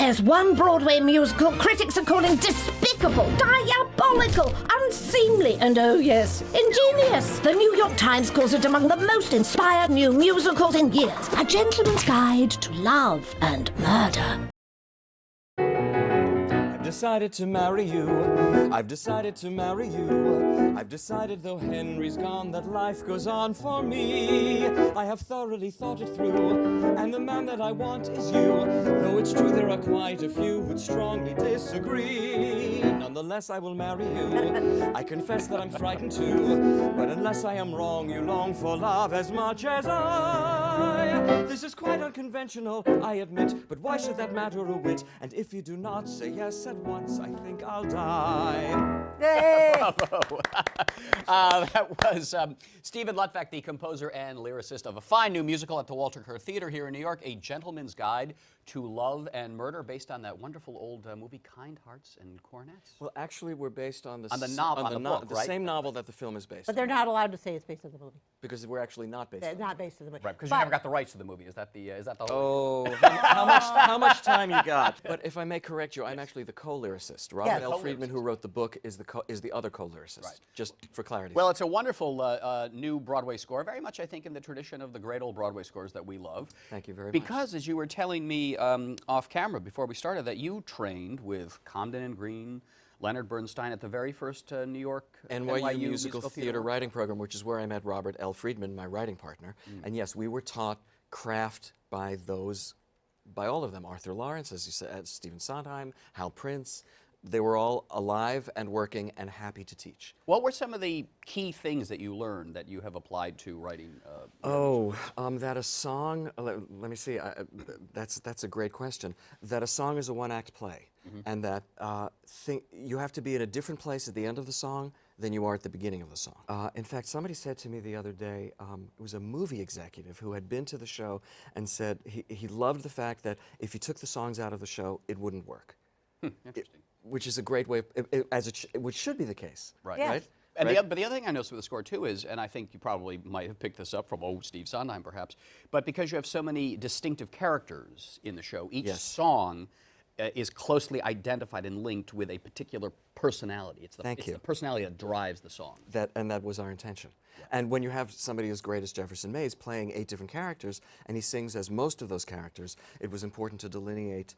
There's one Broadway musical critics are calling despicable, diabolical, unseemly, and oh yes, ingenious. The New York Times calls it among the most inspired new musicals in years. A gentleman's guide to love and murder. I've decided to marry you. I've decided to marry you. I've decided, though Henry's gone, that life goes on for me. I have thoroughly thought it through, and the man that I want is you. Though it's true there are quite a few who'd strongly disagree. Nonetheless, I will marry you. I confess that I'm frightened too, but unless I am wrong, you long for love as much as I. This is quite unconventional, I admit, but why should that matter a whit? And if you do not say yes at once, I think I'll die. Yay! Bravo. That was Stephen Luttbeck, the composer and lyricist of a fine new musical at the Walter Kerr Theater here in New York, A Gentleman's Guide to Love and Murder, based on that wonderful old movie, Kind Hearts and Coronets. Well, actually, we're based on the book, right? same novel that the film is based But on. they're not allowed to say it's based on the movie. Because we're actually not based They're on not based on the movie. Right, because you never got the rights to the movie. Is that the whole? Oh, how much time you got? But if I may correct you, I'm actually the co-lyricist. Robert Yes. L. Friedman, who wrote the book, is the other co-lyricist. Right. Just for clarity. Well, it's a wonderful new Broadway score, very much, I think, in the tradition of the great old Broadway scores that we love. Thank you very much. Because, as you were telling me off camera before we started, that you trained with Comden and Green, Leonard Bernstein at the very first New York NYU Musical Theater writing program, which is where I met Robert L. Friedman, my writing partner. And yes, we were taught craft by all of them. Arthur Lawrence, as you said, Stephen Sondheim, Hal Prince. They were all alive and working and happy to teach. What were some of the key things that you learned that you have applied to writing? That a song, let me see, that's a great question. That a song is a one-act play, and that you have to be in a different place at the end of the song than you are at the beginning of the song. In fact, somebody said to me the other day, it was a movie executive who had been to the show and said he loved the fact that if you took the songs out of the show, it wouldn't work. Interesting. Which is a great way, which should be the case. Right. Yes. Right? And right? but the other thing I noticed with the score, too, is, and I think you probably might have picked this up from, Steve Sondheim, perhaps, but because you have so many distinctive characters in the show, each song is closely identified and linked with a particular personality. It's the personality that drives the song. And that was our intention. Yeah. And when you have somebody as great as Jefferson Mays playing 8 different characters, and he sings as most of those characters, it was important to delineate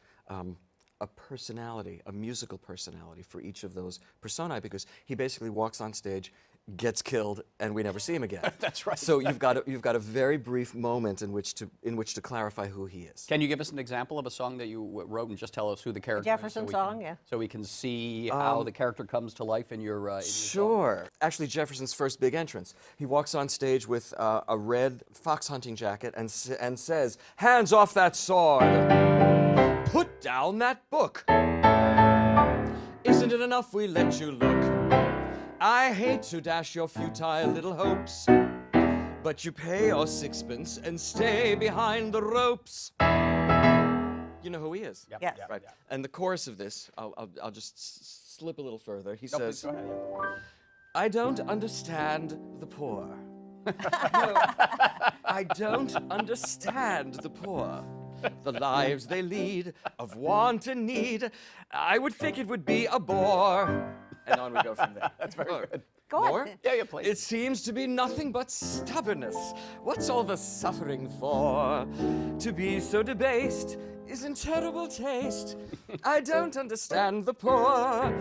a personality, a musical personality for each of those personae, because he basically walks on stage, gets killed, and we never see him again. That's right. So you've got a very brief moment in which to clarify who he is. Can you give us an example of a song that you wrote and just tell us who the character Jefferson is? song, yeah. So we can see how the character comes to life in your Sure. Actually, Jefferson's first big entrance. He walks on stage with a red fox hunting jacket and says, "Hands off that sword! Put down that book! Isn't it enough we let you look? I hate to dash your futile little hopes, but you pay your sixpence and stay behind the ropes." You know who he is? Yep. Yes. Yep. Right. Yep. And the chorus of this, I'll just slip a little further. He No, please says, go ahead. "I don't understand the poor." No, I don't understand the poor. The lives they lead of want and need. I would think it would be a bore. And on we go from there. That's very good. Go on. More? Yeah, please. It seems to be nothing but stubbornness. What's all the suffering for? To be so debased is in terrible taste. I don't understand the poor.